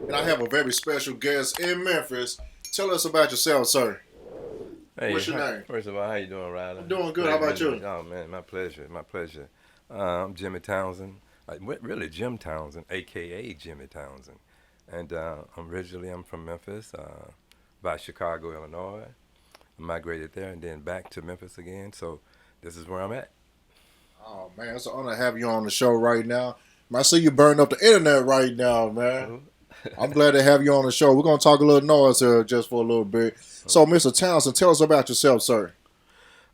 and I have a very special guest in Memphis. Tell us about yourself, sir. Hey, What's your name? first of all, how you doing, Ryder? I'm doing good. How Pleasure about meeting you? you. Oh man, my pleasure, my pleasure. I'm Jimmy Townsend, really Jim Townsend, aka Jimmy Townsend, and originally I'm from Memphis, by Chicago, Illinois. I migrated there and then back to Memphis again. So this is where I'm at. Oh man, it's an honor to have you on the show right now. Man, I see you burning up the internet right now, man. Ooh. I'm glad to have you on the show. We're gonna talk a little noise here just for a little bit. So, Mr. Townsend, tell us about yourself, sir.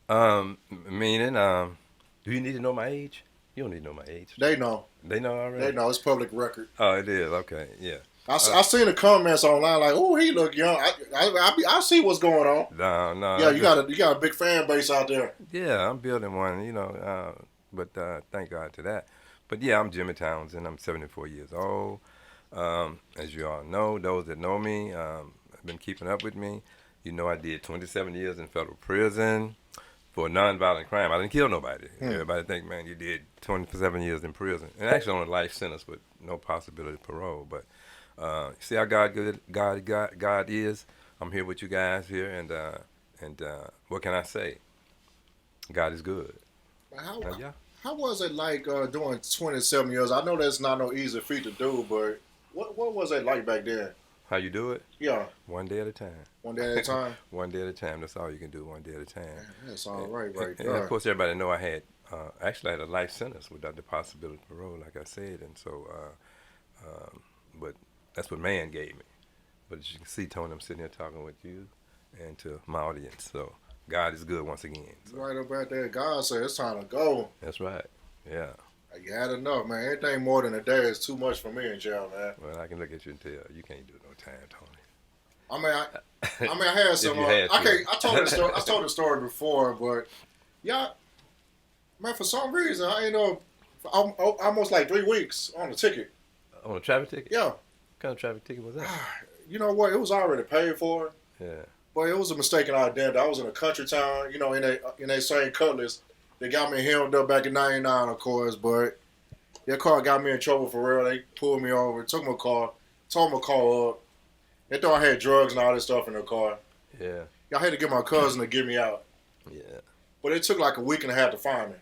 Meaning, do you need to know my age? You don't need to know my age. They know. They know They already. know. It's public record. Oh, it is okay. Yeah. I seen the comments online like, "Oh, he look young." I see what's going on. No, no. Yeah, you got a big fan base out there. Yeah, I'm building one, but thank God to that. But yeah, I'm Jimmy Townsend. I'm 74 years old. As you all know, those that know me have been keeping up with me. You know, I did 27 years in federal prison for nonviolent crime. I didn't kill nobody. Hmm. Everybody think, man, you did 27 years in prison, and actually on a life sentence with no possibility of parole. But see how God is. I'm here with you guys here, and what can I say? God is good. How Yeah. how was it like doing 27 years? I know that's not no easy feat to do, but what was it like back then? How you do it? Yeah, One day at a time. one day at a time. One day at a time. That's all you can do. One day at a time. Man, that's all And, right, right and of there. course, everybody know I had actually I had a life sentence without the possibility of parole, like I said. And so, but that's what man gave me. But as you can see, Tony, I'm sitting here talking with you and to my audience. So God is good once again. So Right up out there, God said it's time to go. that's right. Yeah. You had enough, man. Anything more than a day is too much for me in jail, man. Well, I can look at you and tell you can't do no time, Tony. I mean, I had some. If you had I to. can't. I told the story. I told the story before, but yeah, man. For some reason, I ain't know. Almost like 3 weeks on the ticket. On a traffic ticket? Yeah, What kind of traffic ticket was that? you know what? It was already paid for, Yeah. but it was a mistaken identity. I was in a country town, you know, in that same Cutlass. They got me hemmed up back in '99, of course, but their car got me in trouble for real. They pulled me over, took my car, told me to call up. They thought I had drugs and all this stuff in the car. Yeah. I had to get my cousin to get me out, Yeah. but it took like a week and a half to find me.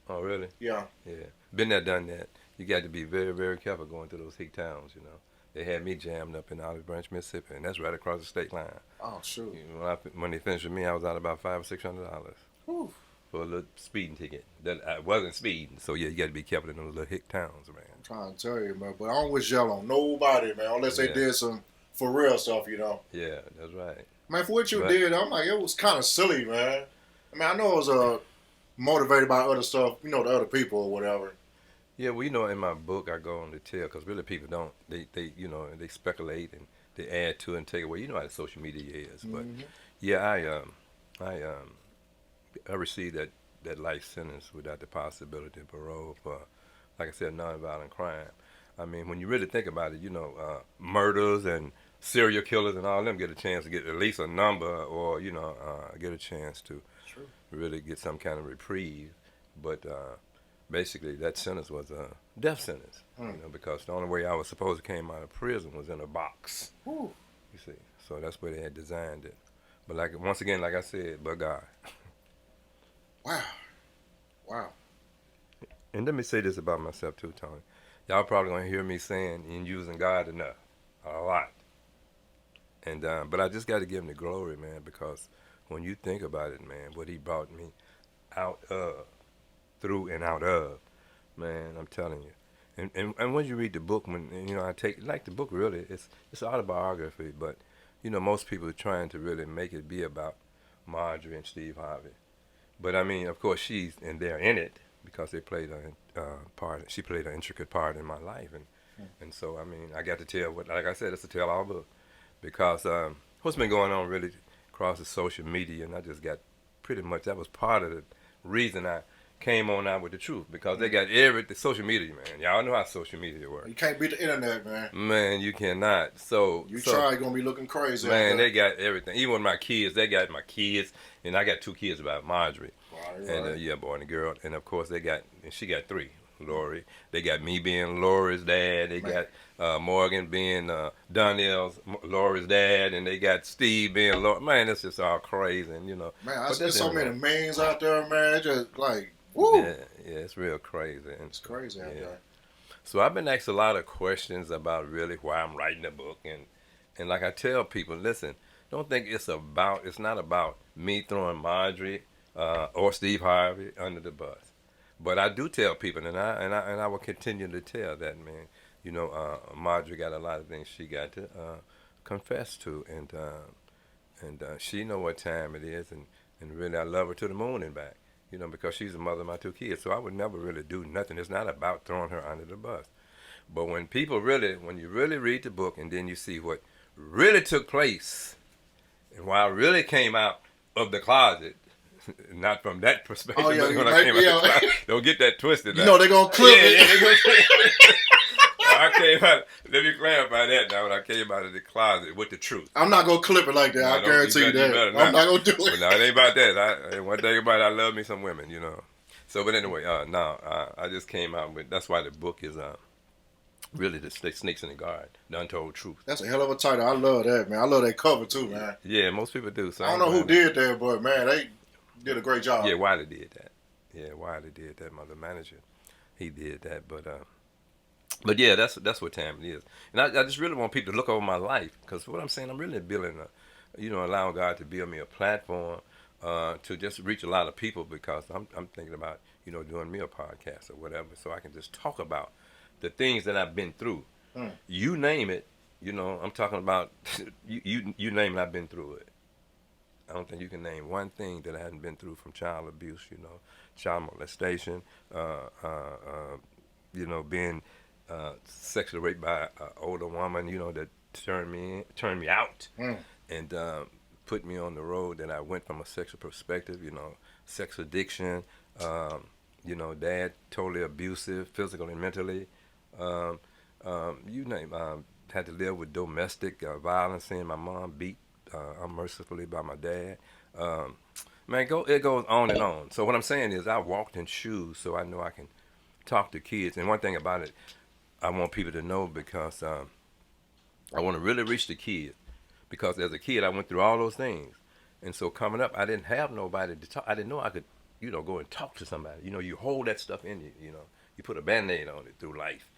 Oh, really? Yeah, Yeah, been there, done that. You got to be very, very careful going through those hick towns. You know, they had me jammed up in Olive Branch, Mississippi, and that's right across the state line. oh shoot. You know, when they finished with me, I was out about $500 or $600 Whew. for a little speeding ticket. That I wasn't speeding, so yeah, you got to be careful in those little hick towns, man. I'm trying to tell you, man, but I don't wish yell on nobody, man, unless they Yeah. did some for real stuff, you know. Yeah, that's right. Man, for what you But did, I'm like, it was kind of silly, man. I mean, I know it was motivated by other stuff, you know, the other people or whatever. yeah, well, you know, in my book, I go on to tell because really people don't. They speculate and they add to and take away. You know how the social media is, but Hmm. yeah, I I received that life sentence without the possibility of parole for, like I said, nonviolent crime. I mean, when you really think about it, murders and serial killers and all them get a chance to get at least a number or, get a chance to True. really get some kind of reprieve. But basically, that sentence was a death sentence, Hmm. because the only way I was supposed to came out of prison was in a box, Whew. you see. So that's where they had designed it. But once again, like I said, but God. Wow. Wow. And let me say this about myself too, Tony. Y'all probably gonna hear me saying and using God enough, a lot. And but I just got to give him the glory, man, because when you think about it, man, what he brought me out of, through and out of, man, I'm telling you. And when you read the book, I take like the book really, it's autobiography, but most people are trying to really make it be about Marjorie and Steve Harvey. But I mean, of course, they're in it because they played a part. She played an intricate part in my life, and so I mean, I got to tell like I said, it's a tell-all book because what's been going on really across the social media, and I just got pretty much that was part of the reason I came on out with the truth because they got the social media, man. Y'all know how social media works. You can't beat the internet, man. Man, you cannot. So You so, try, you're going to be looking crazy. out Man, there. they got everything. Even with my kids, they got my kids, and I got two kids about Marjorie. Right, And right. yeah, boy and a girl, and of course and she got three. Lori. They got me being Lori's dad. They Man. got Morgan being Donnell's Lori's dad, and they got Steve being Lori. Man, it's just all crazy, and Man, I but see that's so many everyone. memes out there, man. It's just like, woo. Yeah, yeah, it's real crazy. And It's crazy out yeah. there. So I've been asked a lot of questions about really why I'm writing the book, and like I tell people, listen, don't think it's not about me throwing Marjorie or Steve Harvey under the bus. But I do tell people, and I will continue to tell that, man. Marjorie got a lot of things she got to confess to, and she know what time it is, and really I love her to the moon and back. Because she's the mother of my two kids. So I would never really do nothing. It's not about throwing her under the bus. But when you really read the book and then you see what really took place and why I really came out of the closet, not from that perspective, Oh, yeah, but when you I came out yeah. the closet, don't get that twisted. You know they're going to clip yeah, it. yeah, they gonna I came out, let me clarify that now, when I came out of the closet with the truth. I'm not going to clip it like that. No, I guarantee you that. I'm not going to do it. But no, it ain't about that. One thing about it, I love me some women, So, but anyway, I just came out with, that's why the book is really the Snakes in the Garden, the Untold Truth. That's a hell of a title. I love that, man. I love that cover, too, man. Yeah, most people do. So I don't know who did that, but, man, they did a great job. Yeah, Wiley did that. Wiley did that. My manager, he did that. But yeah, that's what time it is. And I just really want people to look over my life, because what I'm saying, I'm really building allowing God to build me a platform to just reach a lot of people, because I'm thinking about, doing me a podcast or whatever, so I can just talk about the things that I've been through. You name it, I'm talking about, you name it, I've been through it. I don't think you can name one thing that I hadn't been through, from child abuse, child molestation, being sexually raped by an older woman, that turned me out, and put me on the road that I went from a sexual perspective, sex addiction, dad totally abusive, physically and mentally, you name had to live with domestic violence, seeing my mom beat unmercifully by my dad. Man, it goes on and on. So what I'm saying is, I walked in shoes, so I know I can talk to kids. And one thing about it, I want people to know, because I want to really reach the kids. Because as a kid, I went through all those things. And so coming up, I didn't have nobody to talk. I didn't know I could, go and talk to somebody. You hold that stuff in you, You put a Band-Aid on it through life.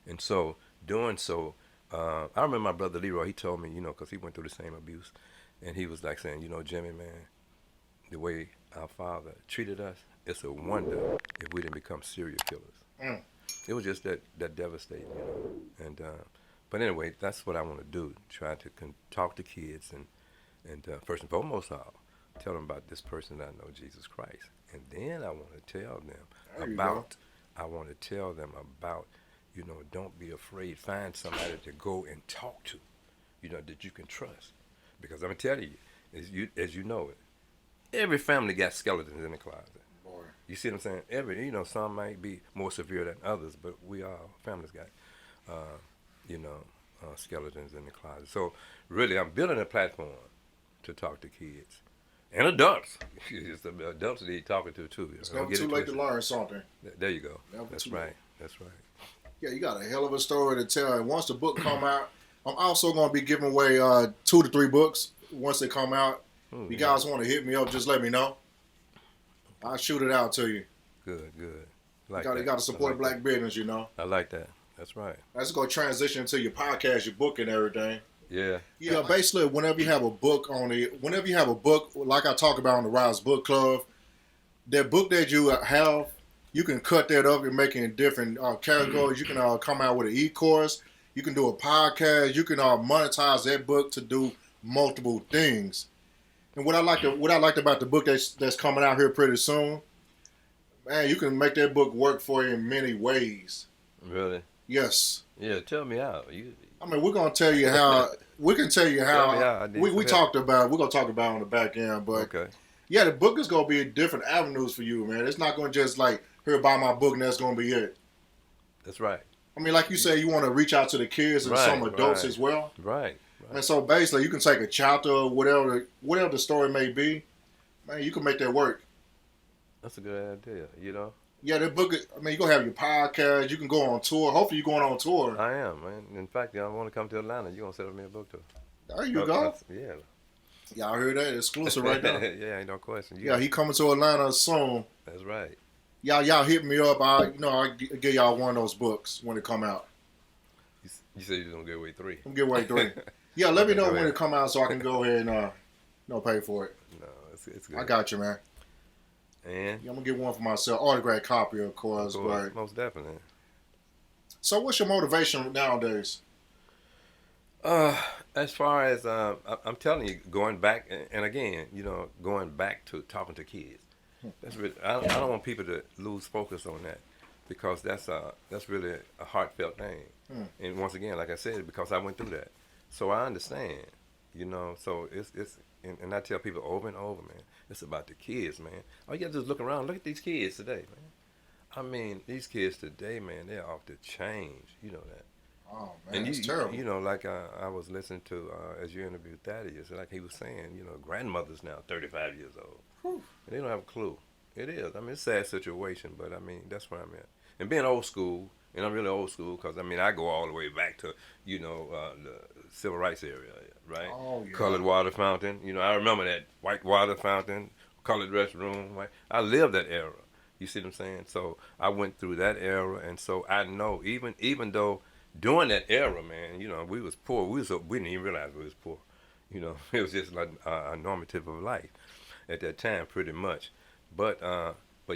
And so doing so, I remember my brother Leroy, he told me, because he went through the same abuse. And he was like saying, Jimmy, man, the way our father treated us, it's a wonder if we didn't become serial killers. It was just that devastating, And but anyway, that's what I want to do. Try to talk to kids and first and foremost, I'll tell them about this person that I know, Jesus Christ, and then I want to tell them about. I want to tell them about, don't be afraid. Find somebody to go and talk to, that you can trust, because I'm gonna tell you, as you know it, every family got skeletons in the closet. Boy. You see what I'm saying? Some might be more severe than others, but we all, families got, skeletons in the closet. So really, I'm building a platform to talk to kids and adults. It's the adults need talking to too. It's never too late to learn something. There you go. Never That's too right. late. That's right. Yeah, you got a hell of a story to tell. And once the book come out, I'm also going to be giving away 2 to 3 books once they come out. If you guys want to hit me up, just let me know. I'll shoot it out to you. Good. You got to support black business, I like that. That's right. That's going to transition into your podcast, your book, and everything. Yeah. Yeah, basically, whenever you have a book, like I talk about on the Rise Book Club, that book that you have, you can cut that up and make it in different categories. You can come out with an e-course. You can do a podcast. You can monetize that book to do multiple things. And what I liked about the book that's coming out here pretty soon, man, you can make that book work for you in many ways. Really? Yes. Yeah. Tell me how. I mean, we're gonna tell you how. We can tell you how. We talked about. We're gonna talk about it on the back end, but okay. Yeah, the book is gonna be different avenues for you, man. It's not gonna just like here buy my book and that's gonna be it. That's right. I mean, like you say, you want to reach out to the kids and some adults as well. Right. And so basically, you can take a chapter or whatever the story may be, man. You can make that work. That's a good idea. Yeah, that book. I mean, you gonna have your podcast. You can go on tour. Hopefully, you going on tour. I am, man. In fact, I want to come to Atlanta. You gonna set up me a book tour? There you go. Yeah. Y'all heard that exclusive right now. Yeah, ain't no question. Yeah, he coming to Atlanta soon. That's right. Y'all hit me up. I give y'all one of those books when it come out. You said you was gonna give away 3. I'm give away 3. Yeah, let me Okay, know go when ahead. it come out so I can go ahead and pay for it. No, it's good. I got you, man. And Yeah, I'm gonna get one for myself, autographed copy, of course. But most definitely. so, what's your motivation nowadays? As far as I'm telling you, going back and again, going back to talking to kids. That's really, I don't want people to lose focus on that because that's really a heartfelt thing. And once again, like I said, because I went through that, so I understand. So it's and I tell people over and over, man, it's about the kids, man. All you got to do is look around. Look at these kids today, man. I mean, these kids today, man, they're off the chain. You know that. Oh man, And it's terrible. like I was listening to as you interviewed Thaddeus, like he was saying, grandmothers now 35 years old, Whew. and they don't have a clue. It is. I mean, it's a sad situation, but I mean, that's where I'm at. And being old school, and I'm really old school because I mean, I go all the way back to the civil rights area, right? Oh yeah. Colored water fountain. I remember that white water fountain, colored restroom. Right? I lived that era. You see what I'm saying? So I went through that era, and so I know even though during that era, man, we was poor. We didn't even realize we was poor. It was just like a normative of life at that time, pretty much. But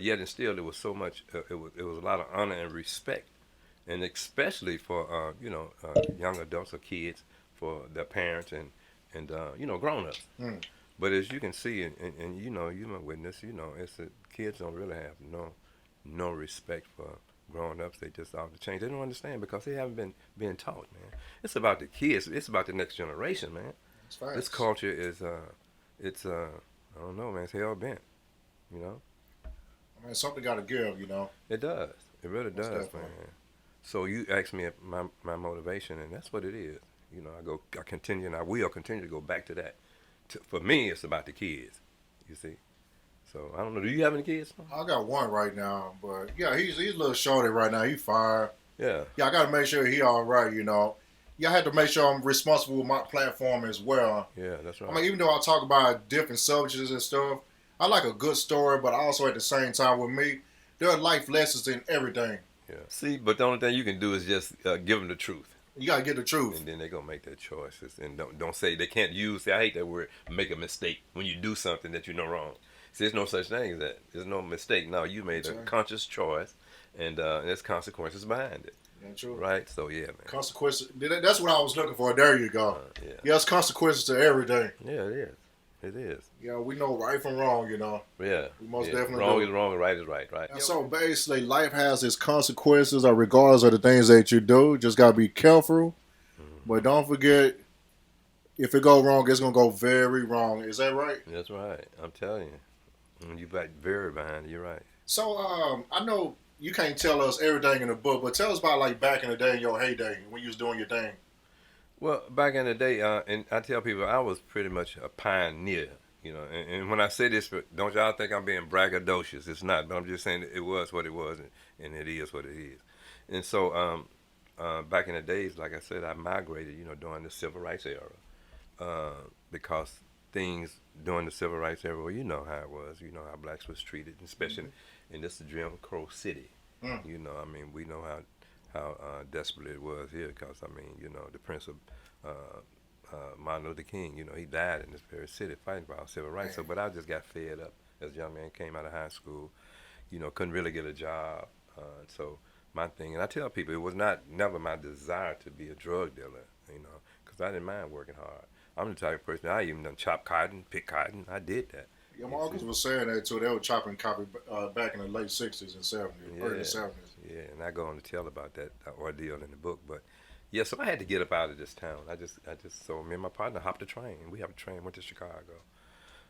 yet and still, there was so much. It was a lot of honor and respect, and especially for young adults or kids, for their parents and grown ups. Mm. But as you can see, and you my witness, it's that kids don't really have no respect for grown ups. They just off the chain. They don't understand because they haven't been being taught, man. It's about the kids. It's about the next generation, man. It's facts. This culture is it's I don't know, man. It's hell bent. You know, I mean, something got to give. it does. It really Most does, definitely. man. So you asked me my motivation, and that's what it is. I continue, and I will continue to go back to that. For me, it's about the kids. You see. So I don't know. Do you have any kids? I got one right now, but yeah, he's a little shorty right now. He fired. Yeah. Yeah, I got to make sure he all right. Yeah, I had to make sure I'm responsible with my platform as well. Yeah, that's right. I mean, even though I talk about different subjects and stuff, I like a good story, but also at the same time with me, there are life lessons in everything. Yeah. See, but the only thing you can do is just give them the truth, You got to get the truth. and then they're gonna make their choices. And don't say they can't use. See, I hate that word. Make a mistake when you do something that you know wrong. See, there's no such thing as that. There's no mistake. No, you made a That's right. conscious choice, and there's consequences behind it. Yeah, true. Right? So yeah, man. Consequences. That's what I was looking for. There you go. Yeah. Yes, consequences to everything. Yeah, it is. It is. Yeah, we know right from wrong. Yeah. We most yeah. definitely Wrong do. is wrong and right is right. Right. And so basically, life has its consequences, regardless of the things that you do. Just gotta be careful, but don't forget, if it go wrong, it's gonna go very wrong. Is that right? That's right. I'm telling you. You back very behind. You're right. So I know you can't tell us everything in the book, but tell us about like back in the day, in your heyday, when you was doing your thing. Well, back in the day, and I tell people I was pretty much a pioneer, And when I say this, don't y'all think I'm being braggadocious? It's not, but I'm just saying it was what it was, and it is what it is. And so, back in the days, like I said, I migrated, during the civil rights era, because things during the civil rights era, well, you know how it was, how blacks was treated, especially in this Jim Crow city. Mm. I mean, we know how desperate it was here, because I mean, the Prince of Martin Luther King, he died in this very city fighting for our civil rights. So, but I just got fed up as a young man, came out of high school, couldn't really get a job. So my thing, and I tell people, it was never my desire to be a drug dealer, because I didn't mind working hard. I'm the type of person, I even done chop cotton, pick cotton. I did that. Yeah, my uncles was saying that too. They were chopping copy back in the late '60s and '70s, early '70s. Yeah, and I go on to tell about that ordeal in the book. But yeah, so I had to get up out of this town. So me and my partner hopped the train. We hopped the train, went to Chicago.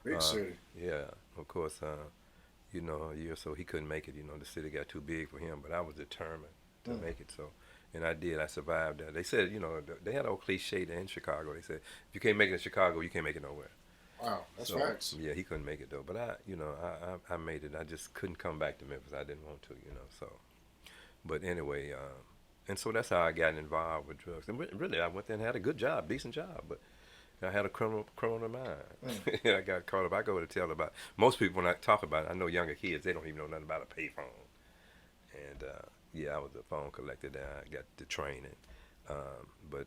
Big city. Yeah, of course. A year or so he couldn't make it. The city got too big for him. But I was determined to make it. So, and I did. I survived that. They said, they had an old cliche there in Chicago. They said, if you can't make it in Chicago, you can't make it nowhere. Wow, that's So facts. yeah, he couldn't make it though. But I made it. I just couldn't come back to Memphis. I didn't want to, So, but anyway, and so that's how I got involved with drugs. And really, I went there and had a good job, decent job, but I had a criminal mind. I got caught up. I go to tell about most people when I talk about it. I know younger kids, they don't even know nothing about a payphone. And yeah, I was a phone collector there. I got the training, but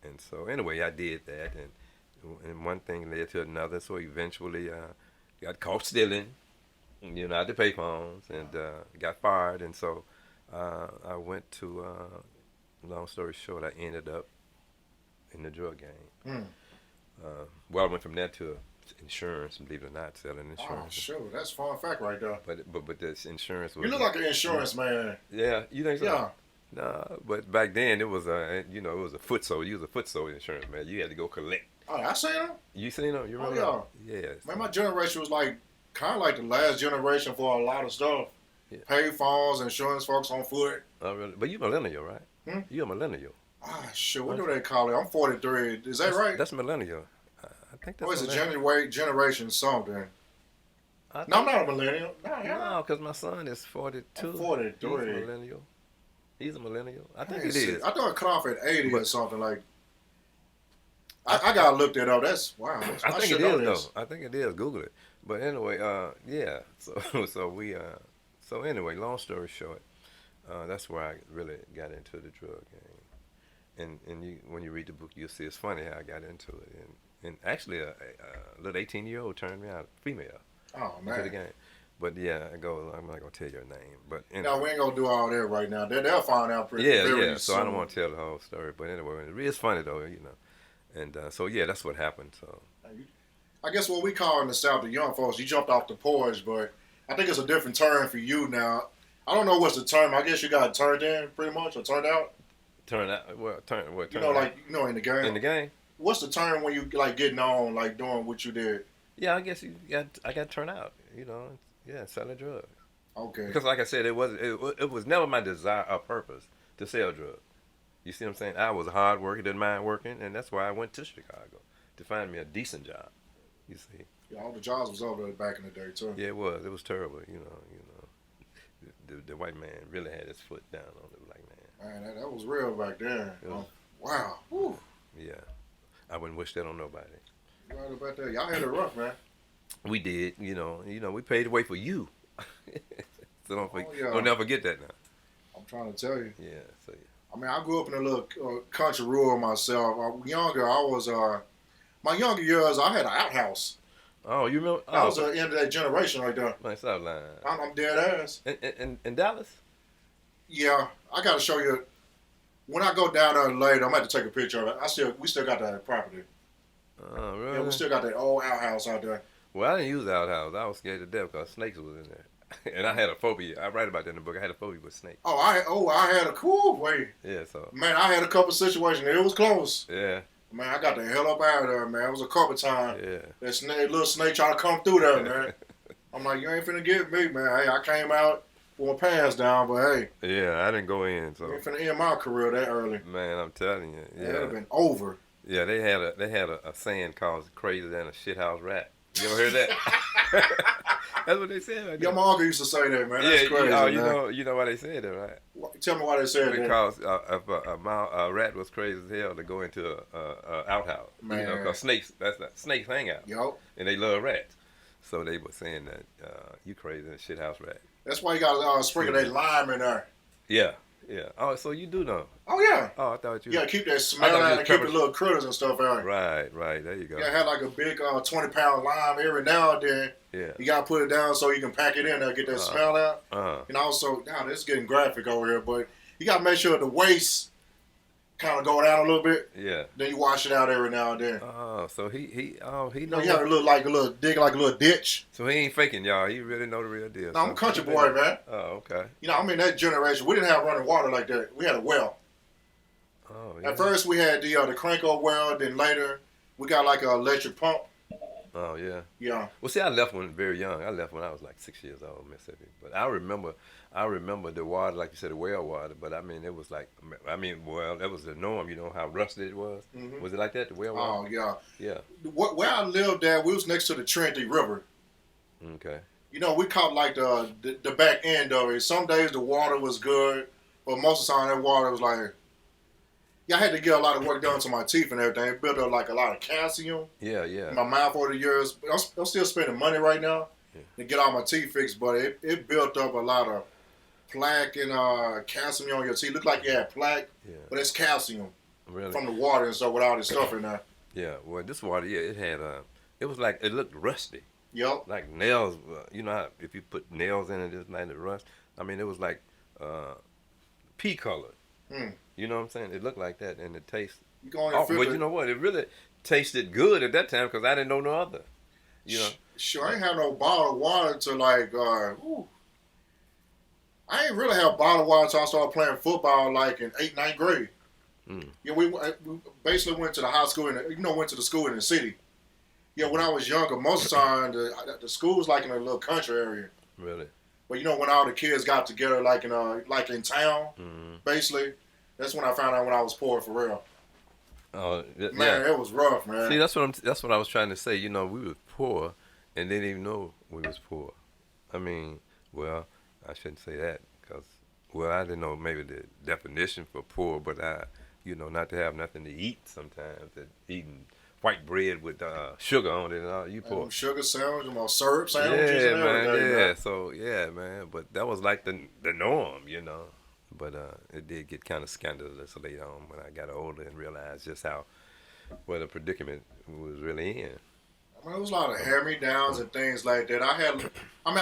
and so anyway, I did that, and one thing led to another. So eventually, got caught stealing, out the payphones, and got fired. And so I went to. Long story short, I ended up in the drug game. Well, I went from that to insurance, believe it or not, selling insurance. Oh, sure. That's a fun fact right there. But this insurance was. You look like an insurance man. Yeah, you think so? Yeah. No, but back then it was it was a foot soldier. You was a foot soldier insurance man. You had to go collect. Oh, I seen him. You seen them? You Oh, remember? yeah. Yeah. Man, my generation was like kind of like the last generation for a lot of stuff. Yeah. Pay phones, insurance folks on foot. Oh, really? But you millennial, right? You a millennial. Ah, shit. What do they call it? I'm 43. Is that right? That's millennial. I think that's. Or is it millennial. generation something? I No, I'm think- not a millennial. No, because my son is 42. I'm 43. He's a millennial. He's a millennial. I think Man, it shit, is. I thought it cut off at 80 or But- something like. I gotta look that up. That's wow. I think should it know is this. though. I think it is. Google it. But anyway, yeah. So anyway, long story short, that's where I really got into the drug game. And when you read the book, you'll see it's funny how I got into it. And actually, a little 18-year-old turned me out, female, Oh into the man. game. But yeah, I'm not gonna tell your name. But anyway. No, we ain't gonna do all that right now. They'll find out pretty Yeah, very yeah. So I soon. don't want to tell the whole story. But anyway, it is funny though, And so yeah, that's what happened. So. I guess what we call in the South the young folks, you jumped off the porch, but I think it's a different term for you now. I don't know what's the term. I guess you got turned in pretty much or turned out. Turn out. Turn You know, out? like in the game. In the game. What's the term when you like getting on, like doing what you did? Yeah, I guess I got turned out. Yeah, selling drugs. Okay. Because like I said, it was never my desire or purpose to sell drugs. You see what I'm saying? I was a hard worker, didn't mind working, and that's why I went to Chicago to find me a decent job. You see? Yeah, all the jobs was over there back in the day too. Yeah, it was. It was terrible. The white man really had his foot down on the black man. Man, that was real back then. Yeah. Wow. Whew. Yeah, I wouldn't wish that on nobody. You right about that. Y'all had it rough, man. We did. We paid the way for you. So yeah. don't never forget that now. I'm trying to tell you. Yeah. So I mean, I grew up in a little country rural myself. Younger, I was my younger years. I had an outhouse. Oh, you remember? I was the end of that generation right there. My South Line. I'm dead ass. In Dallas? Yeah, I got to show you. When I go down there later, I'm gonna have to take a picture of it. We still got that property. Oh, really? Yeah, we still got that old outhouse out there. Well, I didn't use the outhouse. I was scared to death because snakes was in there. And I had a phobia. I write about that in the book. I had a phobia with snakes. I had a cool way. Yeah, so. Man, I had a couple situations. It was close. Yeah. Man, I got the hell up out of there, man. It was a couple times. Yeah. That little snake trying to come through there, man. I'm like, you ain't finna get me, man. Hey, I came out with my pants down, but hey. Yeah, I didn't go in, so. You ain't finna end my career that early. Man, I'm telling you. Yeah. It would have been over. Yeah, they had a saying called crazy than a shithouse rat. You ever heard that? That's what they said. Right Yeah, there. my uncle used to say that, man. That's Yeah, crazy, man. you know why they said that, right? Tell me why they said that. Because if a rat was crazy as hell to go into a outhouse, Man. because snakes hang out, Yo, and they love rats, so they were saying that you crazy than a shithouse rat. that's why you got to sprinkle that lime in there. Yeah. Oh, so you do know? Oh, yeah. Oh, I thought you. You got to keep that smell I thought out you and keep the covered- little critters and stuff out. Right. There you go. You got to have like a big 20-pound lime every now and then. Yeah. You got to put it down so you can pack it in there, get that smell out. And also, now this is getting graphic over here, but you got to make sure the waist kind of go down a little bit. Yeah. Then you wash it out every now and then. Oh, so he You know. know, you have to look like a little ditch. So he ain't faking, y'all. He really know the real deal. No, I'm a country boy, man. Oh, okay. You know, I'm in that generation. We didn't have running water like that. We had a well. Oh, yeah. At first, we had the crank-up well. Then later, we got like an electric pump. Oh yeah. Yeah. Well, see, I left when very young. I left when I was like 6 years old, Mississippi. But I remember the water, like you said, the well water. But I mean, it was like, well, that was the norm. You know how rusted it was. Hmm. Was it like that, the well Oh water? yeah. Yeah. Where I lived at, we was next to the Trinity River. Okay. You know, we caught like the back end of it. Some days the water was good, but most of the time that water was like, yeah, I had to get a lot of work done to my teeth and everything. It built up like a lot of calcium Yeah, in yeah. my mouth over the years. I'm still spending money right now Yeah. to get all my teeth fixed, but it built up a lot of plaque and calcium on your teeth. Looked like you had plaque, Yeah. but it's calcium Really? from the water and stuff with all this stuff in there. Yeah. Well, this water, yeah, it had it was like it looked rusty, Yep. like nails. You know how if you put nails in it, it's like it rust. I mean, it was like pea colored. Hmm. You know what I'm saying? It looked like that, and it tastes. You go in Oh, and feel but it. you know what? It really tasted good at that time because I didn't know no other. You know. Sure, I ain't have no bottled water to like. I ain't really have bottled water until I started playing football, like in 8th, 9th grade. Mm. Yeah, we basically went to the high school, went to the school in the city. Yeah, when I was younger, most of the time the school was like in a little country area. Really. But you know, when all the kids got together, like in town, Mm-hmm. basically, that's when I found out when I was poor for real. Oh, Man, yeah. it was rough, man. See, that's what I was trying to say. You know, we was poor and didn't even know we was poor. I mean, well, I shouldn't say that because, well, I didn't know maybe the definition for poor, but not to have nothing to eat sometimes, that eating white bread with sugar on it and all, you poor. Sugar sandwich, syrup sandwiches, Yeah, and man, everything. yeah. So, yeah, man, but that was like the norm, you know. But it did get kind of scandalous later on when I got older and realized just what a predicament we was really in. I mean, it was a lot of hand-me-downs and things like that. I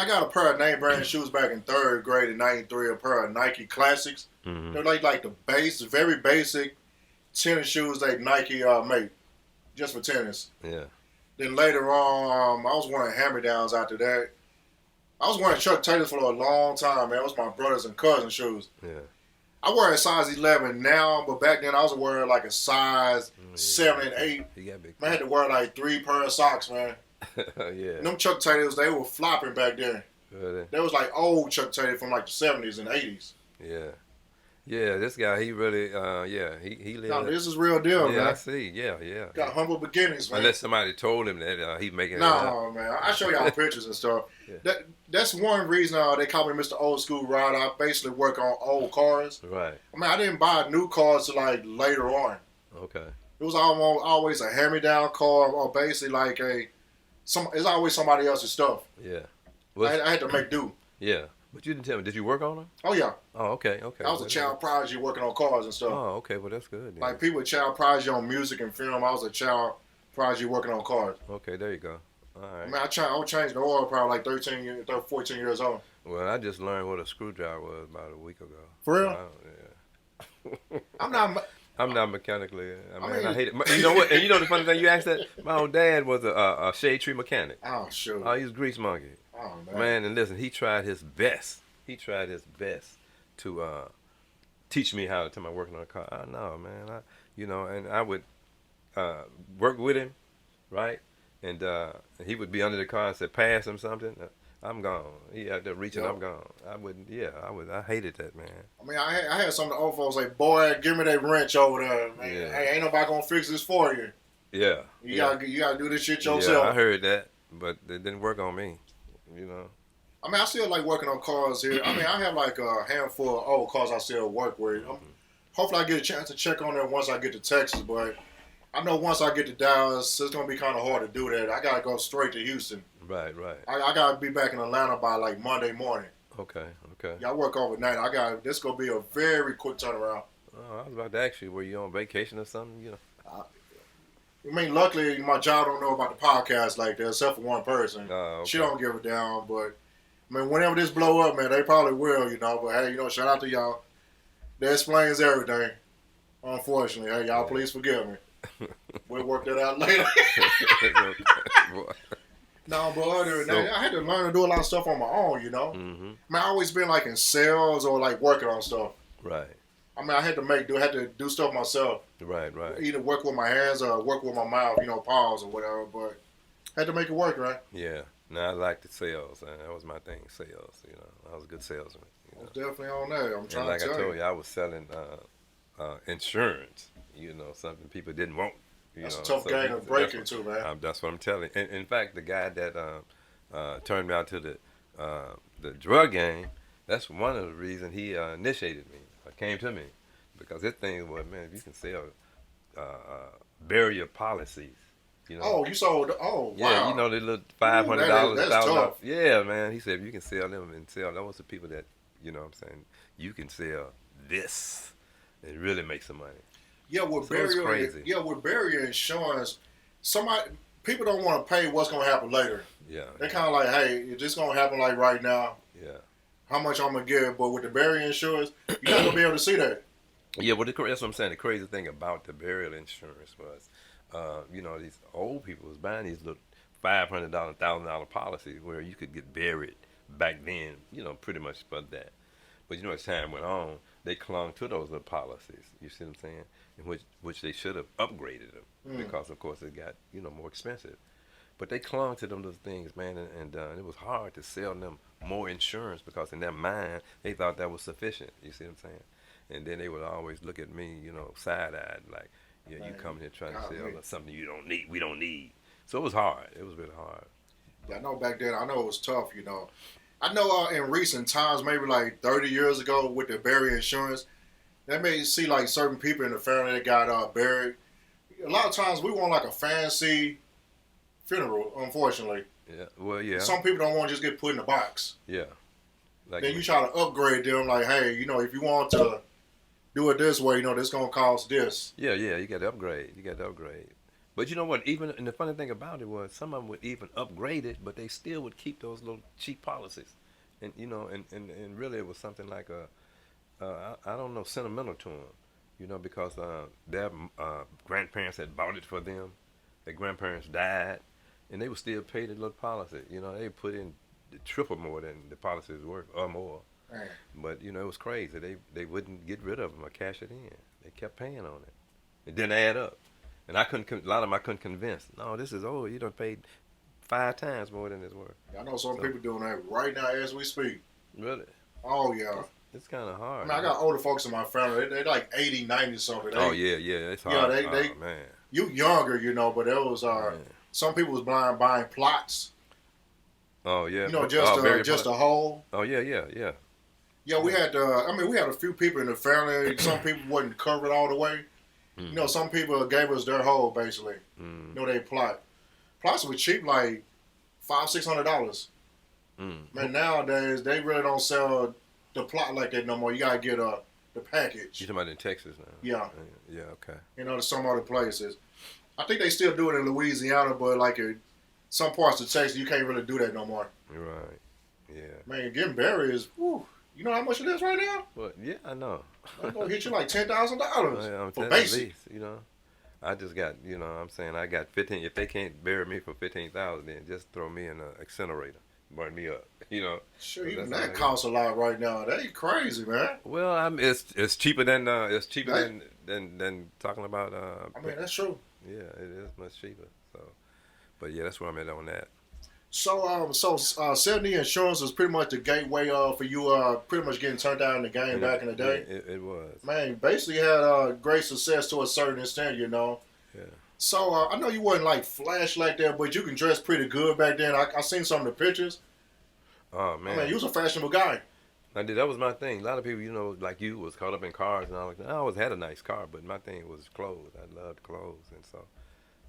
got a pair of name brand shoes back in 3rd grade in '93, a pair of Nike Classics. Mm-hmm. They're like the very basic tennis shoes that Nike make just for tennis. Yeah. Then later on, I was wearing hand-me-downs after that. I was wearing Chuck Taylors for a long time, man. It was my brothers and cousins' shoes. Yeah. I wear a size 11 now, but back then I was wearing like a size 7 and 8. He got big. Man, I had to wear like 3 pair of socks, man. Yeah. And them Chuck Taylors, they were flopping back then. Really? They was like old Chuck Taylor from like the 70s and 80s. Yeah. Yeah, this guy, he really, he lived. No, this is real deal, yeah, man. I see. Yeah, yeah. Got humble beginnings, man. Unless somebody told him that he making it up. No, man. I show y'all pictures and stuff. Yeah. That's one reason they call me Mr. Old School Ryder. I basically work on old cars. Right. I mean, I didn't buy new cars till like later on. Okay. It was always a hand-me-down car, or basically like it's always somebody else's stuff. Yeah. I had to make do. Yeah. But you didn't tell me. Did you work on them? Oh yeah, Oh, okay. Okay. I was a child prodigy working on cars and stuff. Oh, okay. Well, that's good. Then. Like people with child prodigy on music and film, I was a child prodigy working on cars. Okay, there you go. All I right. mean, I would change the oil probably like 14 years old. Well, I just learned what a screwdriver was about a week ago. For real? Yeah. I'm not. I'm not mechanically. I mean- hate it. You know what? And you know the funny thing? You asked that. My old dad was a shade tree mechanic. Oh shoot. Oh, he was a grease monkey. Oh man. Man, and listen, he tried his best. He tried his best to teach me how to working on a car. I know, man. And I would work with him, right? And he would be under the car and say, "Pass him something." I'm gone. He out there reaching. Yep. I'm gone. I hated that, man. I mean, I had some of the old folks say, "Boy, give me that wrench over there, man. Yeah. Hey, ain't nobody gonna fix this for you. Yeah. You gotta do this shit Yeah, yourself." I heard that, but it didn't work on me. You know. I mean, I still like working on cars here. I mean, I have like a handful of old cars I still work with. Hopefully, I get a chance to check on them once I get to Texas. But I know once I get to Dallas, it's gonna be kind of hard to do that. I gotta go straight to Houston. Right. I gotta be back in Atlanta by like Monday morning. Okay. Y'all work overnight. This gonna be a very quick turnaround. Oh, I was about to ask you, were you on vacation or something? You know. I mean, luckily my job don't know about the podcast like that, except for one person. Oh, okay. She don't give a damn, but I mean, whenever this blow up, man, they probably will, But hey, shout out to y'all. That explains everything. Unfortunately, hey, y'all, please forgive me. We'll work that out later. No, but other than that, I had to learn to do a lot of stuff on my own, Mm-hmm. I mean, I always been like in sales or like working on stuff. Right. I mean, I had to do stuff myself. Right. Either work with my hands or work with my mouth, pause or whatever. But Had to make it work, right? Yeah. Now I like the sales, and that was my thing, sales. You know, I was a good salesman. I was definitely on that. I'm And trying like to I tell told you. you, I was selling insurance. You know, something people didn't want. You That's a know, tough so game to break into, man. that's what I'm telling. In fact, the guy that turned me out to the drug game, that's one of the reasons he initiated me. Came to me because his thing was, man, if you can sell barrier policies, you know. Oh, you sold. Oh, Yeah, you wow. know the little Ooh, $500, that's $1,000. tough. Yeah, man. He said if you can sell them and sell those the people that you know what I'm saying you can sell this and really make some money. Yeah, with So it's barrier. crazy. Yeah, with barrier insurance, somebody people don't want to pay what's gonna happen later. Yeah, They're kind of like, hey, it's just gonna happen like right now. yeah, How much I'm gonna give? But with the barrier insurance, you're not gonna be able to see that. yeah. Well, that's what I'm saying. The crazy thing about the burial insurance was, you know, these old people was buying these little $500, $1,000 policies where you could get buried back then. You know, pretty much for that. But you know, as time went on, they clung to those little policies. You see what I'm saying? In which they should have upgraded them Mm. because, of course, it got more expensive. But they clung to them little things, man, and it was hard to sell them more insurance because in their mind they thought that was sufficient. You see what I'm saying? And then they would always look at me, side-eyed, like, yeah, you Man, come here trying to golly. sell us something you don't need. We don't need. So it was hard. It was really hard. Yeah, I know back then. I know it was tough. I know in recent times, maybe like 30 years ago, with the barrier insurance, they may see like certain people in the family that got buried. A lot of times, we want like a fancy funeral. Unfortunately, Yeah. Well, yeah. some people don't want to just get put in a box. Yeah. Like, Then you try to upgrade them, like, hey, if you want to do it this way, this gonna cost this. yeah, yeah. You got to upgrade. You got to upgrade. But you know what? Even and the funny thing about it was some of them would even upgrade it, but they still would keep those little cheap policies. And and really it was something like I don't know, sentimental to them, because their grandparents had bought it for them. Their grandparents died, and they would still pay the little policy. They put in the triple more than the policy was worth or more. Man, But it was crazy. They wouldn't get rid of them or cash it in. They kept paying on it. It didn't add up, and I couldn't. A lot of them I couldn't convince. No, this is old. You done paid 5 times more than it's worth. I know some So- people doing that right now as we speak. Really, Oh yeah. it's kind of hard. I like older folks in my family. They like 80, 90 something. Oh yeah, yeah, it's Yeah, hard. they- oh man. You younger, but there was Yeah. some people was buying plots. Oh yeah. Just a hole. Oh yeah, yeah, yeah. Yeah, we had. We had a few people in the family. Some people wasn't covered all the way. Mm. Some people gave us their hole basically. Mm. They plot. Plots were cheap, like $500-$600. Mm. Man, nowadays they really don't sell the plot like that no more. You gotta get the package. You talking about in Texas now? Yeah. Yeah. Okay. To some other places. I think they still do it in Louisiana, but like in some parts of Texas, you can't really do that no more. You're right. Yeah. Man, getting berries, whew, you know how much it is right now? Well, yeah, I know. It's gonna hit you like $10,000 I'm for telling basic. you, at least, I just got, I'm saying I got 15. If they can't bury me for 15,000, then just throw me in an incinerator, burn me up. Sure, So even that's all that I costs a lot right now. They crazy, man. Well, it's cheaper than Right. than talking about. That's true. Yeah, it is much cheaper. So, but yeah, that's where I'm at on that. So, 70 insurance was pretty much the gateway for you pretty much getting turned down in the game back in the day. Yeah, it was. Man, basically had great success to a certain extent, Yeah. So I know you wasn't like flash like that, but you can dress pretty good back then. I seen some of the pictures. Oh man. You was a fashionable guy. I did. That was my thing. A lot of people, like you, was caught up in cars and all like that. I always had a nice car, but my thing was clothes. I loved clothes, and so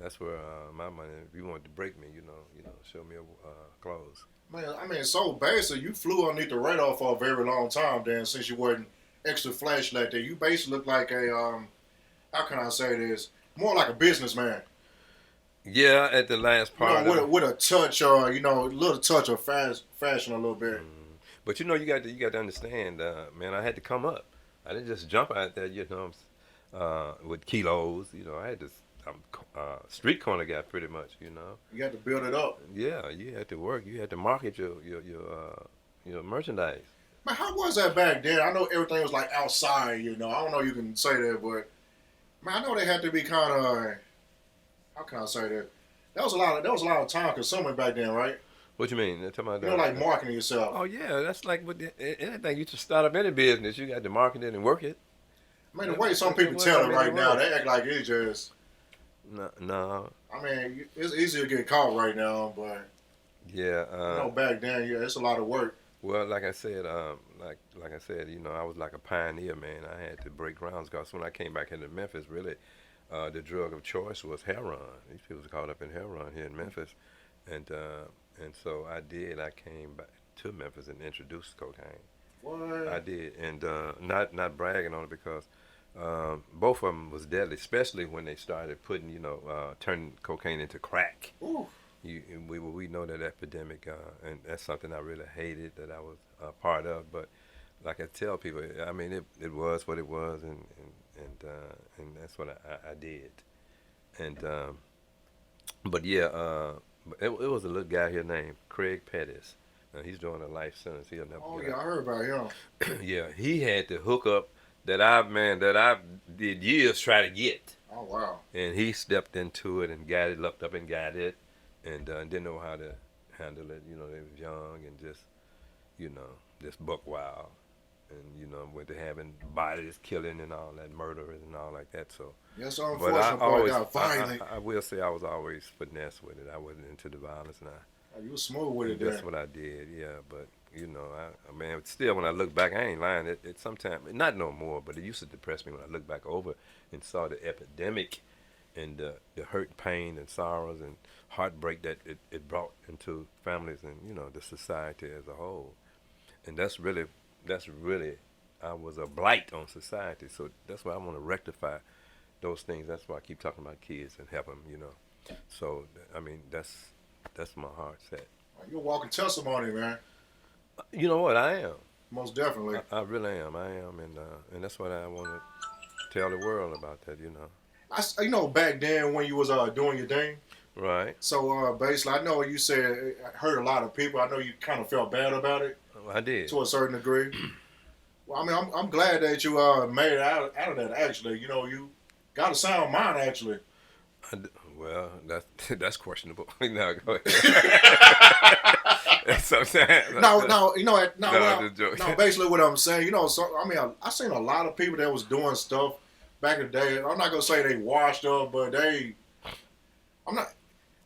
that's where my money. If you wanted to break me, show me clothes. Man, so basically you flew underneath the radar for a very long time. Then since you wasn't extra flash like that, you basically looked like a how can I say this? More like a businessman. Yeah, at the last part. With a touch, a little touch of fashion a little bit. But you got to understand, man. I had to come up. I didn't just jump out there, with kilos. I had to. Street corner guy, pretty much. You had to build it up. Yeah, you had to work. You had to market your merchandise. Man, how was that back then? I know everything was like outside. I don't know if you can say that, but man, I know they had to be kind of. How can I say that? That was a lot of time consuming back then, right? What you mean? They're talking about You know, like marketing yourself. Oh yeah, that's like with anything. You just start up any business, you got to market it and work it. I mean, the way some people tell it right now, they act like it's just. No, no. I mean, it's easy to get caught right now, but Yeah. back then, yeah, it's a lot of work. Well, like I said, like I said, I was like a pioneer, man. I had to break grounds because when I came back into Memphis, really, the drug of choice was heroin. These people was caught up in heroin here in Memphis, and so I did. I came back to Memphis and introduced cocaine. What? I did, and not bragging on it because both of them was deadly, especially when they started putting, turning cocaine into crack. Ooh. We know that epidemic, and that's something I really hated that I was a part of. But like I tell people, I mean, it was what it was, and that's what I did. And but yeah, it was a little guy here named Craig Pettis. He's doing a life sentence. He'll never. Oh yeah, I heard about him. Yeah, he had the hookup that I did years try to get. Oh wow. And he stepped into it and got it, looked up and got it, and didn't know how to handle it. They was young and just buck wild, and went to having bodies, killing and all that, murderers and all like that. So. Yes, unfortunately, part got violent. I will say I was always finesse with it. I wasn't into the violence now. You were smooth with it. That's what I did, yeah. But I mean, still, when I look back, I ain't lying. It sometimes, not no more, but it used to depress me when I look back over and saw the epidemic and the hurt, pain, and sorrows and heartbreak that it brought into families and the society as a whole. And that's really, I was a blight on society. So that's why I want to rectify those things. That's why I keep talking about kids and help them. So I mean, that's my heart set. You're a walking testimony, man. You know what? I am. Most definitely. I really am. I am, and that's what I want to tell the world about that. Back then when you was doing your thing. Right. So basically, I know you said it hurt a lot of people. I know you kind of felt bad about it. I did to a certain degree. Well, I mean, I'm glad that you made it out of that. Actually, you got a sound mind. Actually. Well, that's questionable. No, go ahead. No. Basically, what I'm saying, I seen a lot of people that was doing stuff back in the day. I'm not gonna say they washed up, but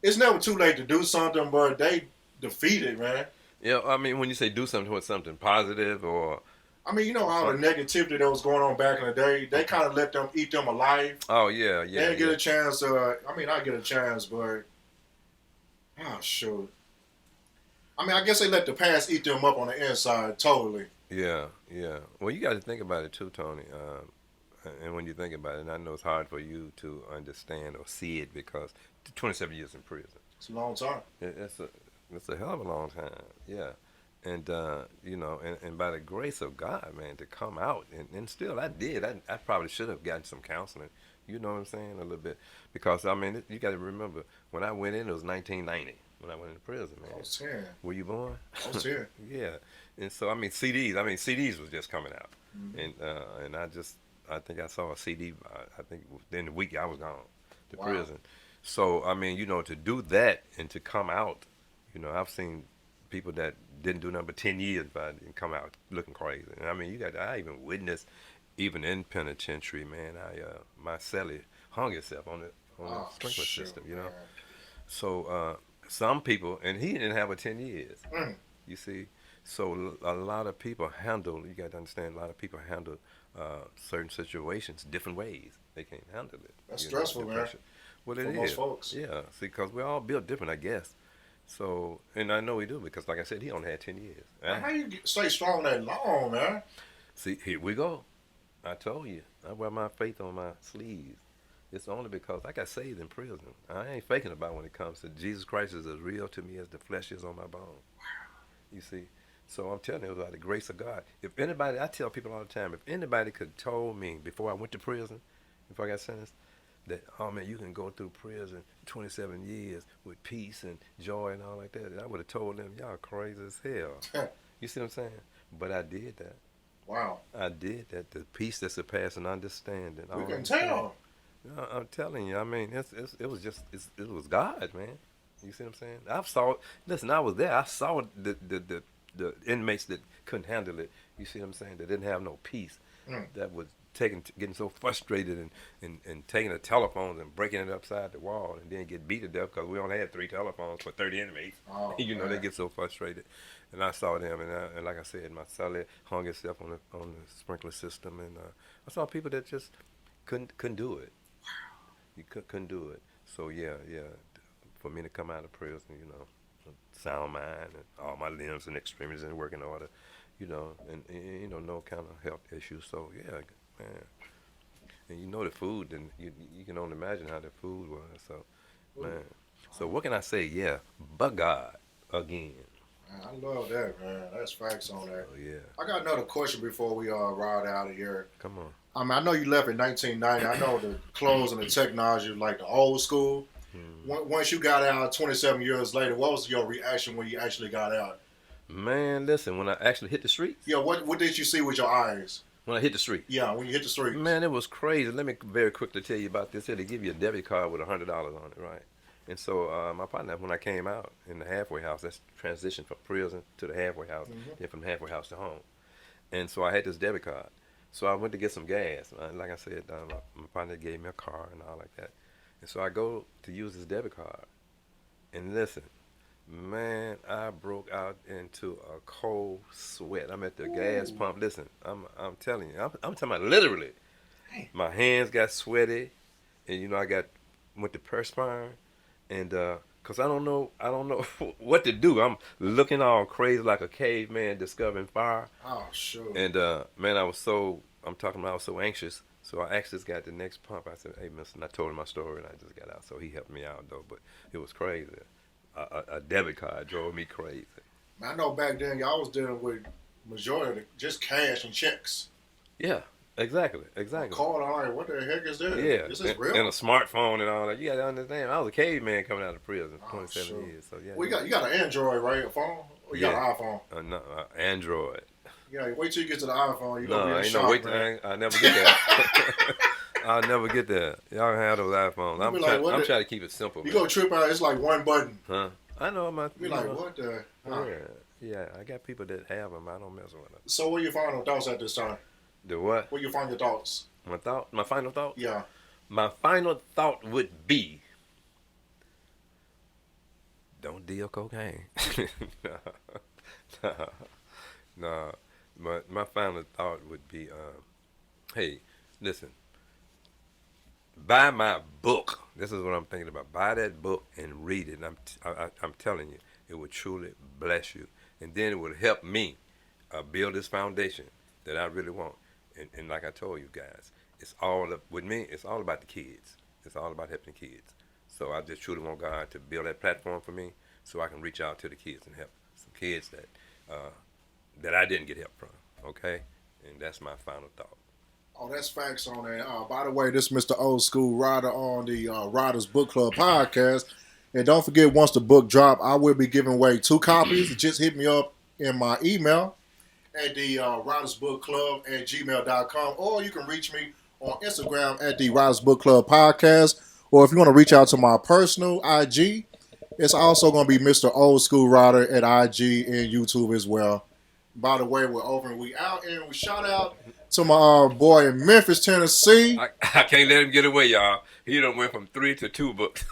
It's never too late to do something, but they defeated, man. Yeah, I mean, when you say do something with something positive, or I mean, all the negativity that was going on back in the day, they kind of let them eat them alive. Oh, yeah. They didn't get a chance. I get a chance, but shoot. I mean, I guess they let the past eat them up on the inside, totally. Yeah. Well, you got to think about it too, Tony. And when you think about it, and I know it's hard for you to understand or see it because 27 years in prison. It's a long time. It's a hell of a long time. Yeah. And, and by the grace of God, man, to come out. And still, I did. I probably should have gotten some counseling. You know what I'm saying? A little bit. Because, I mean, you got to remember, when I went in, it was 1990 when I went into prison, man. I was 10. Were you born? I was 10. Yeah. And so, CDs was just coming out. Mm-hmm. And I think I saw a CD, I think within the week I was gone to prison. So, I mean, to do that and to come out, I've seen people that didn't do nothing but 10 years but and come out looking crazy. And I mean, I even witnessed, even in penitentiary, man, my cellie hung himself on the sprinkler system, Man. So some people, and he didn't have 10 years, you see. So a lot of people you got to understand, a lot of people handle certain situations different ways. They can't handle it. That's stressful, man. Well, it for is. Most folks. Yeah, see, because we're all built different, I guess. So, and I know we do because, like I said, he only had 10 years. How you stay strong that long, man? See, here we go. I told you. I wear my faith on my sleeves. It's only because I got saved in prison. I ain't faking about when it comes to Jesus Christ is as real to me as the flesh is on my bone. Wow. You see? So I'm telling you, it was by the grace of God. If anybody, I tell people all the time, if anybody could told me before I went to prison, before I got sentenced, that, oh man, you can go through prison 27 years with peace and joy and all like that, I would have told them, y'all crazy as hell. You see what I'm saying? But I did that. Wow. I did that. The peace that surpasses understanding. We can tell. I'm telling you. I mean, it was just it was God, man. You see what I'm saying? I saw. Listen, I was there. I saw the inmates that couldn't handle it. You see what I'm saying? That didn't have no peace. Mm. That was getting so frustrated and taking the telephones and breaking it upside the wall and then get beat to death because we only had 3 telephones for 30 inmates. Oh, You know, they man. get so frustrated. And I saw them, and like I said, my celly hung itself on the sprinkler system, and I saw people that just couldn't do it. You couldn't do it. So yeah. For me to come out of prison, sound mind and all my limbs and extremities in working order, and no kind of health issues. So yeah, man. And the food, and you can only imagine how the food was. So, man. So what can I say? Yeah, but God again. Man, I love that, man. That's facts on that. Oh yeah. I got another question before we ride out of here. Come on. I mean, I know you left in 1990. I know the clothes and the technology, like the old school. Once you got out 27 years later, what was your reaction when you actually got out? Man, listen, when I actually hit the streets, Yeah, what did you see with your eyes? when I hit the street, Yeah, when you hit the streets. man, it was crazy. Let me very quickly tell you about this. Here, they give you a debit card with $100 on it, right? And so my partner, when I came out in the halfway house, that's transition from prison to the halfway house, then from the halfway house to home. And so I had this debit card. So I went to get some gas. Like I said, my partner gave me a car and all like that. And so I go to use this debit card. And listen, man, I broke out into a cold sweat. I'm at the gas pump. Listen, I'm telling you, I'm talking about literally. My hands got sweaty, and I went to perspiring, and cause I don't know what to do. I'm looking all crazy like a caveman discovering fire. Oh, sure. And man, I was so anxious. So I asked this guy at the next pump. I said, "Hey, mister," and I told him my story, and I just got out. So he helped me out though, but it was crazy. A debit card drove me crazy. I know back then y'all was dealing with majority of just cash and checks. Yeah, exactly. Card, I'm like, what the heck is this? Yeah, This is real. and a smartphone and all that. You got to understand, I was a caveman coming out of prison, Oh, 27 sure. years. So yeah. Well, you got an Android, right? A phone? Or you got an iPhone? No, Android. Yeah, wait till you get to the iPhone. You're No, gonna be I in ain't shock, no wait. man. I'll never get that. I'll never get that. Y'all have those iPhones. You be like, what I'm the- trying to keep it simple. You Man. go trip out, it's like one button. Huh? I know my. You're like, what the? Huh. Yeah. I got people that have them. I don't mess with them. So where you find your thoughts at this time? The what? Where you find your thoughts? My final thought. Yeah. My final thought would be, don't deal cocaine. no. My final thought would be, hey, listen, buy my book. This is what I'm thinking about. Buy that book and read it. And I'm telling you, it would truly bless you. And then it would help me build this foundation that I really want. And like I told you guys, with me, it's all about the kids. It's all about helping the kids. So I just truly want God to build that platform for me so I can reach out to the kids and help some kids that I didn't get help from. Okay? And that's my final thought. Oh, that's facts on that. By the way, this is Mr. Old School Ryder on the Ryder's Book Club podcast. And don't forget, once the book drop, I will be giving away 2 copies. Just hit me up in my email at the Ryder's Book Club at gmail.com, or you can reach me on Instagram at the Ryder's Book Club podcast. Or if you want to reach out to my personal IG, it's also going to be Mr. Old School Ryder at IG and YouTube as well. By the way, we're over and we out, and we shout out to my boy in Memphis, Tennessee. I can't let him get away, y'all. He done went from 3 to 2 books.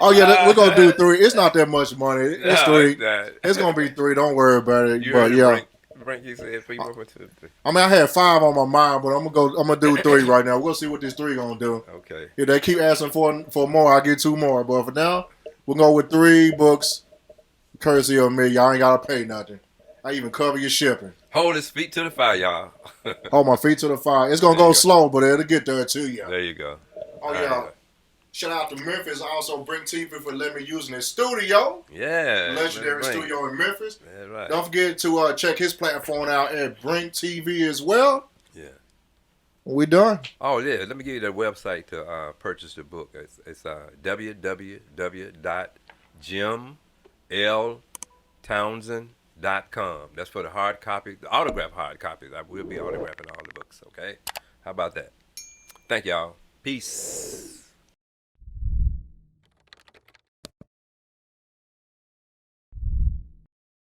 Oh yeah, we're gonna do 3. It's not that much money. It's 3. It's gonna be 3. Don't worry about it. But yeah, Frank, you said 3 more to. I mean, I had 5 on my mind, but I'm gonna do 3 right now. We'll see what this 3 gonna do. Okay. If they keep asking for more, I'll get 2 more. But for now, we'll go with 3 books, courtesy of me. Y'all ain't gotta pay nothing. I even cover your shipping. Hold his feet to the fire, y'all. Hold my feet to the fire. It's gonna go slow, but it'll get there too, yeah. There you go. Oh yeah. Shout out to Memphis. I also Bring TV for letting me use his studio. Yeah. Legendary studio in Memphis. That's right. Don't forget to check his platform out at Bring TV as well. Yeah. We done. Oh yeah. Let me give you that website to purchase the book. It's www.jimltownsend That's for the hard copy, the autograph hard copies. I will be autographing all the books, okay? How about that? Thank y'all. Peace.